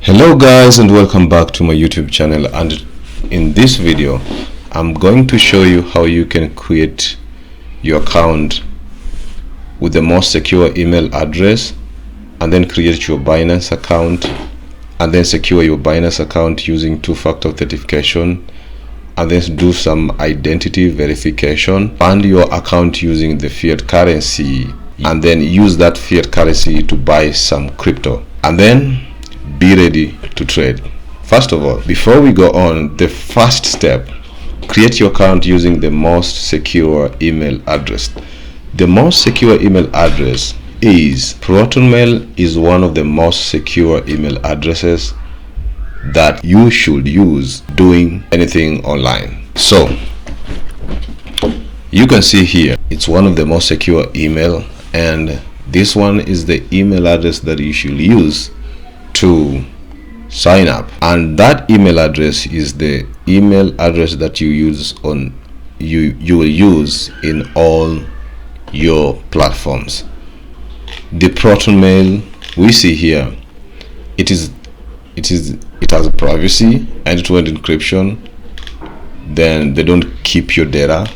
Hello guys, and welcome back to my YouTube channel. And in this video I'm going to show you how you can create your account with the most secure email address, and then create your Binance account, and then secure your Binance account using two-factor authentication, and then do some identity verification, fund your account using the fiat currency, and then use that fiat currency to buy some crypto, and then be ready to trade. First of all, before we go on, the first step: create your account using the most secure email address. The most secure email address is ProtonMail. Is one of the most secure email addresses that you should use doing anything online. So you can see here it's one of the most secure email, and this one is the email address that you should use to sign up, and that email address is the email address that you use on you will use in all your platforms. The ProtonMail we see here, it has a privacy, end-to-end encryption, then they don't keep your data,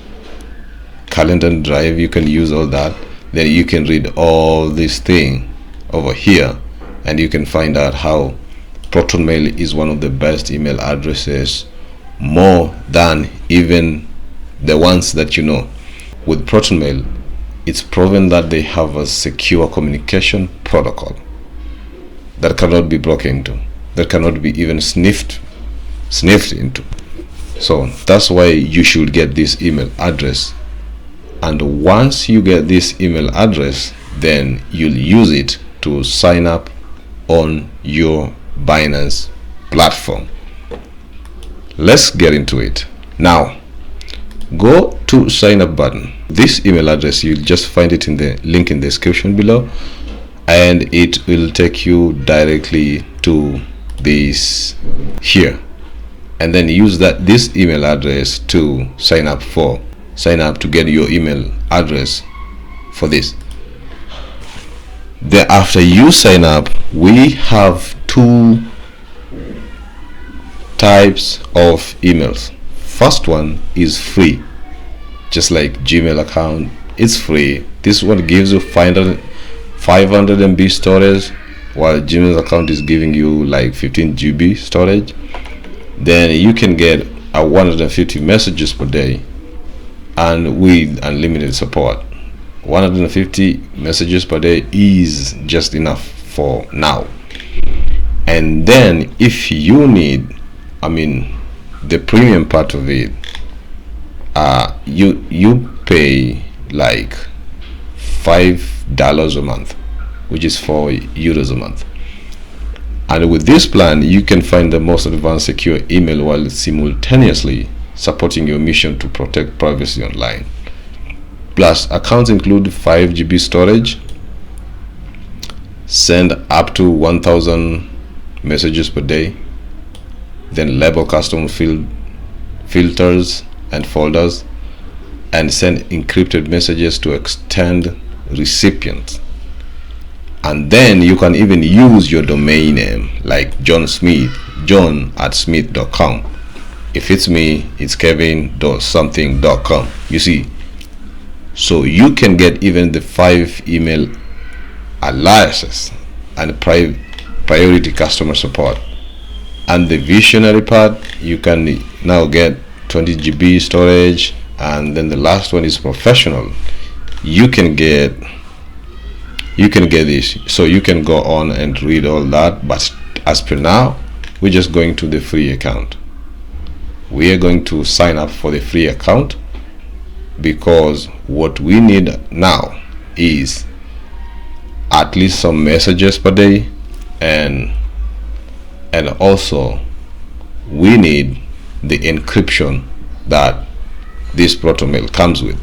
calendar and drive, you can use all that, then you can read all this thing over here, and you can find out how ProtonMail is one of the best email addresses, more than even the ones that you know. With ProtonMail, it's proven that they have a secure communication protocol that cannot be broken into, that cannot be even sniffed into. So that's why you should get this email address, and once you get this email address, then you'll use it to sign up on your Binance platform. Let's get into it. Now go to sign up button. This email address, you'll just find it in the link in the description below, and it will take you directly to this here, and then use this email address to sign up to get your email address for this. Then after you sign up, we have two types of emails. First one is free, just like Gmail account, it's free. This one gives you 500 MB storage, while Gmail account is giving you like 15 GB storage. Then you can get 150 messages per day, and with unlimited support. 150 messages per day is just enough for now. And then if you need, the premium part of it, you pay like $5 a month, which is €4 a month. And with this plan, you can find the most advanced secure email while simultaneously supporting your mission to protect privacy online. Plus, accounts include 5 GB storage, send up to 1000 messages per day, then label custom filters and folders, and send encrypted messages to extend recipients. And then you can even use your domain name like john@smith.com. If it's me, it's kevin.something.com. you see. So you can get even the 5 email aliases and priority customer support. And the visionary part, you can now get 20 GB storage, and then the last one is professional. You can get this, so you can go on and read all that, but as per now, we're just going to the free account. We are going to sign up for the free account, because what we need now is at least some messages per day, and also we need the encryption that this ProtonMail comes with.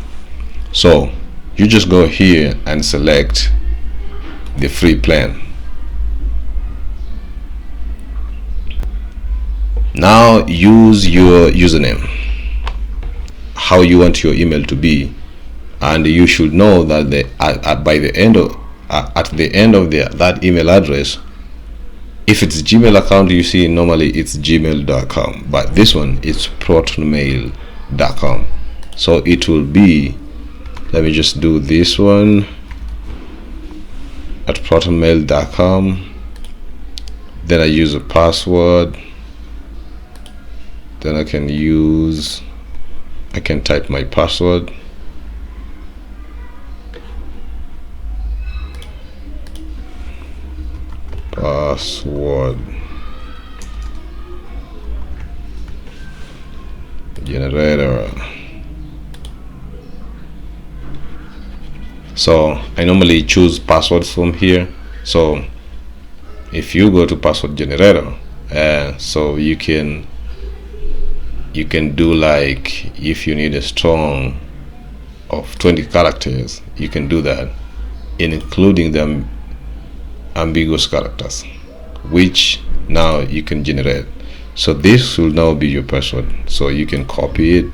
So you just go here and select the free plan. Now use your username, how you want your email to be, and you should know that at the end of that email address, If it's Gmail account, you see normally it's gmail.com, but this one is protonmail.com. So it will be, let me just do this one at protonmail.com. Then I use a password. Then I can type my password. Password generator. So I normally choose passwords from here. So if you go to password generator, so you can do, like, if you need a strong of 20 characters, you can do that, including them ambiguous characters, which now you can generate. So this will now be your password. So you can copy it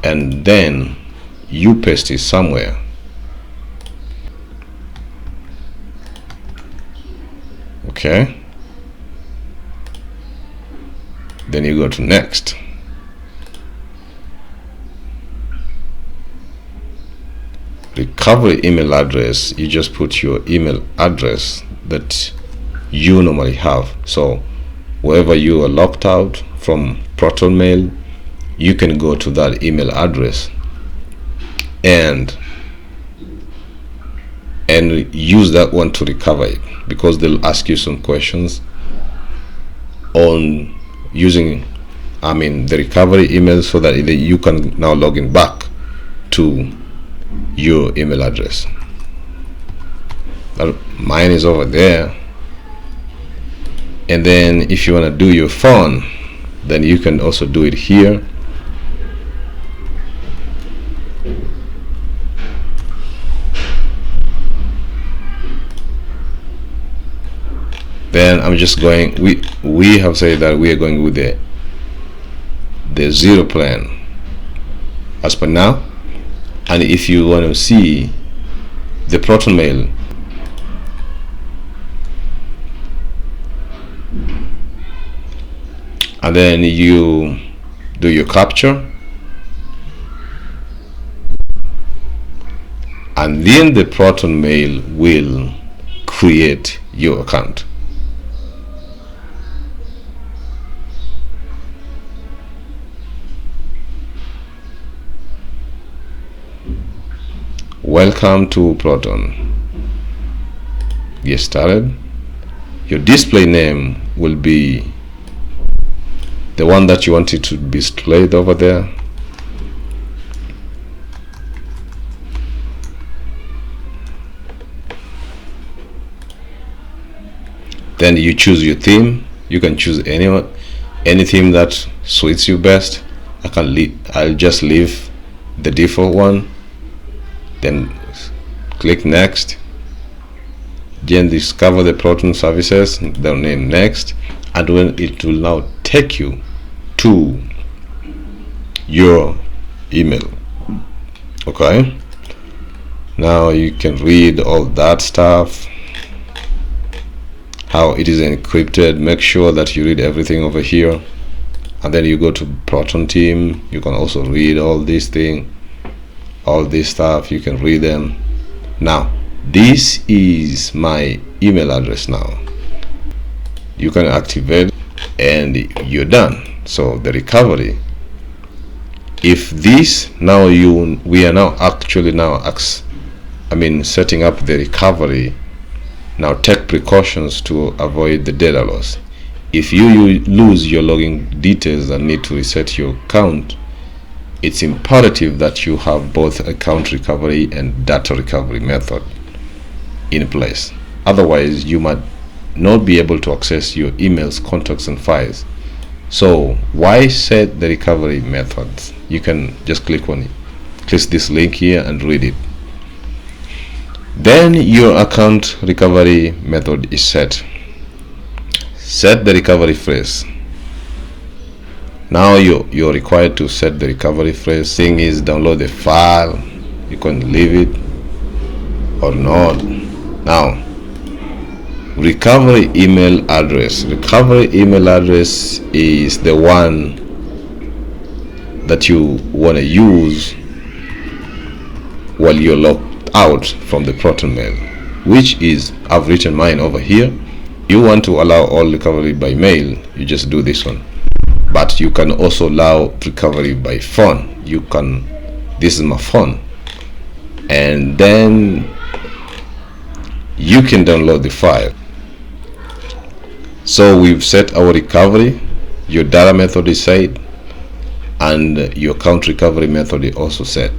and then you paste it somewhere. Okay, then you go to next. Recovery email address, you just put your email address that you normally have. So wherever you are locked out from ProtonMail, you can go to that email address and use that one to recover it, because they'll ask you some questions on using the recovery email, so that you can now log in back to your email address. Mine is over there. And then if you want to do your phone, then you can also do it here. Then I'm just going, we have said that we are going with the zero plan as per now. And if you want to see the ProtonMail, and then you do your capture, and then the ProtonMail will create your account. Welcome to Proton. Get started. Your display name will be the one that you want it to be displayed over there. Then you choose your theme. You can choose any theme that suits you best. I'll just leave the default one. Then click next. Then discover the Proton services. They'll name next, and when it will now take you to your email. Okay, now you can read all that stuff, how it is encrypted. Make sure that you read everything over here, and then you go to Proton team. You can also read all these things, all this stuff. You can read them. Now this is my email address. Now you can activate and you're done. So the recovery, if this now we are now actually setting up the recovery. Now take precautions to avoid the data loss. If you lose your login details and need to reset your account, it's imperative that you have both account recovery and data recovery method in place. Otherwise, you might not be able to access your emails, contacts, and files. So why set the recovery methods? You can just click on it. Click this link here and read it. Then your account recovery method is set. Set the recovery phrase. Now you're required to set the recovery phrase. Thing is, download the file. You can leave it or not. Now recovery email address. Recovery email address is the one that you want to use while you're locked out from the Proton Mail, which is, I've written mine over here. You want to allow all recovery by mail, you just do this one. But you can also allow recovery by phone. You can, this is my phone, and then you can download the file. So we've set our recovery, your data method is set, and your account recovery method is also set.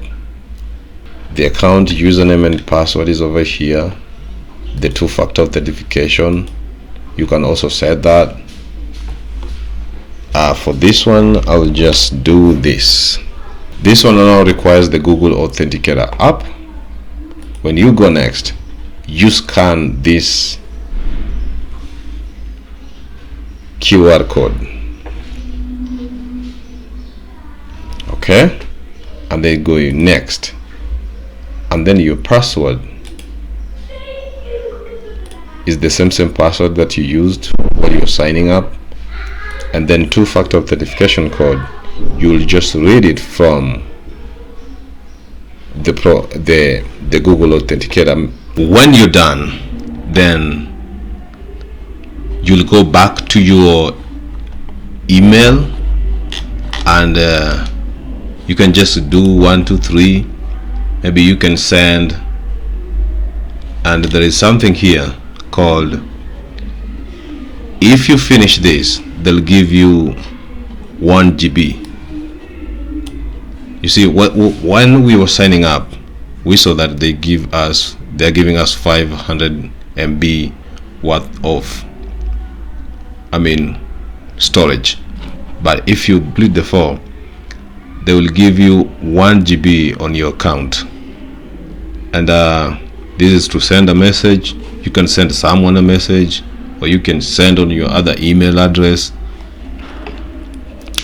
The account username and password is over here. The two-factor authentication, you can also set that. For this one, I'll just do this. This one now requires the Google Authenticator app. When you go next, you scan this QR code, okay, and then go next, and then your password is the same password that you used while you're signing up, and then two-factor authentication code, you'll just read it from the Google Authenticator. When you're done, then you'll go back to your email, and you can just do 1 2 3. Maybe you can send, and there is something here called, if you finish this, they'll give you 1 GB. You see, when we were signing up, we saw that they're giving us 500 MB worth of, storage. But if you complete the form, they will give you 1 GB on your account. And this is to send a message. You can send someone a message, or you can send on your other email address.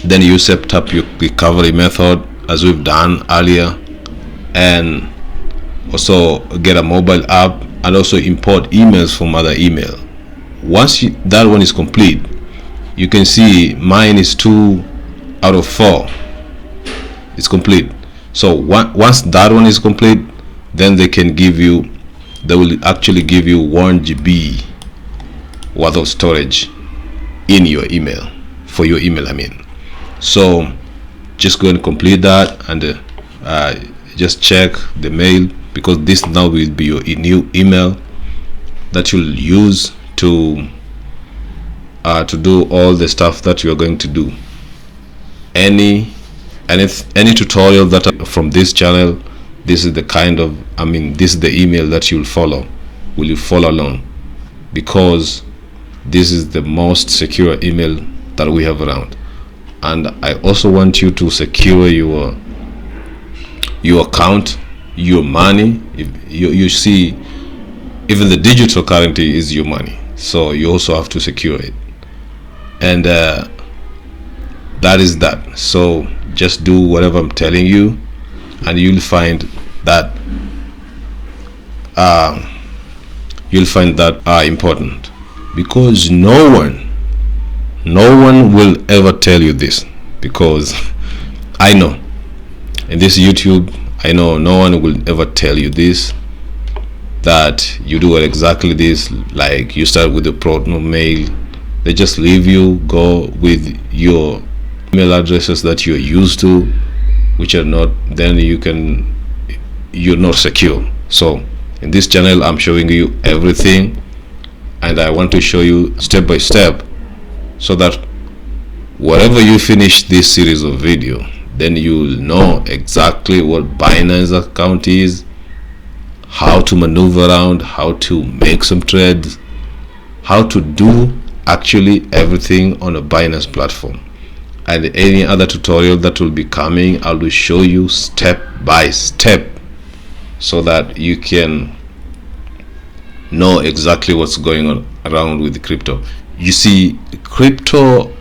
Then you set up your recovery method as we've done earlier, and also get a mobile app, and also import emails from other email. Once that one is complete, you can see mine is 2 out of 4. It's complete. So once that one is complete, then they will actually give you 1 GB worth of storage in your email, for your email, So just go and complete that, and just check the mail, because this now will be your new email that you'll use to do all the stuff that you are going to do. Any tutorial that from this channel, this is the kind of, this is the email that you'll follow. Will you follow along? Because this is the most secure email that we have around. And I also want you to secure your account, your money. If you see, even the digital currency is your money, so you also have to secure it. And that is that. So just do whatever I'm telling you, and you'll find that important, because no one will ever tell you this, because I know in this YouTube, I know no one will ever tell you this, that you do exactly this. Like, you start with the Proton Mail, they just leave you, go with your email addresses that you're used to, which are not, then you're not secure. So in this channel, I'm showing you everything, and I want to show you step by step, so that wherever you finish this series of video, then you'll know exactly what Binance account is, how to maneuver around, how to make some trades, how to do actually everything on a Binance platform. And any other tutorial that will be coming, I will show you step by step, so that you can know exactly what's going on around with the crypto. You see, crypto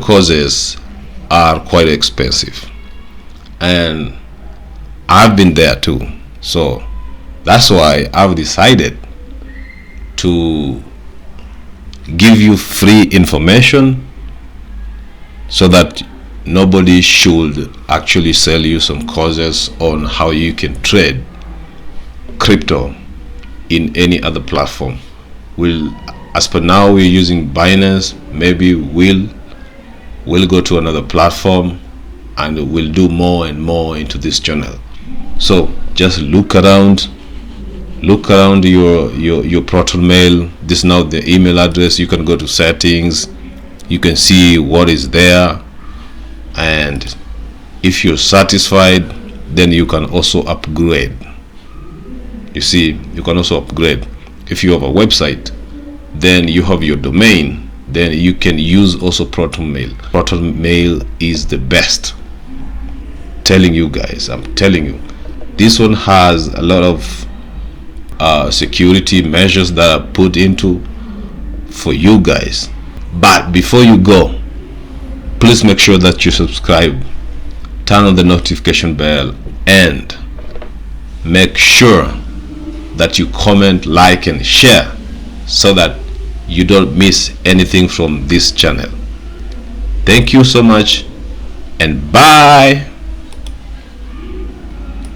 courses are quite expensive, and I've been there too. So that's why I've decided to give you free information so that nobody should actually sell you some courses on how you can trade crypto in any other platform. As per now, we're using Binance. Maybe we'll go to another platform and we'll do more and more into this channel. So just look around your Proton Mail. This is now the email address. You can go to settings, you can see what is there, and if you're satisfied, then you can also upgrade. You see, you can also upgrade. If you have a website, then you have your domain, then you can use also Proton Mail. Proton Mail is the best. Telling you guys, I'm telling you, this one has a lot of security measures that are put into for you guys. But before you go, please make sure that you subscribe, turn on the notification bell, and make sure that you comment, like, and share so that you don't miss anything from this channel. Thank you so much, and bye.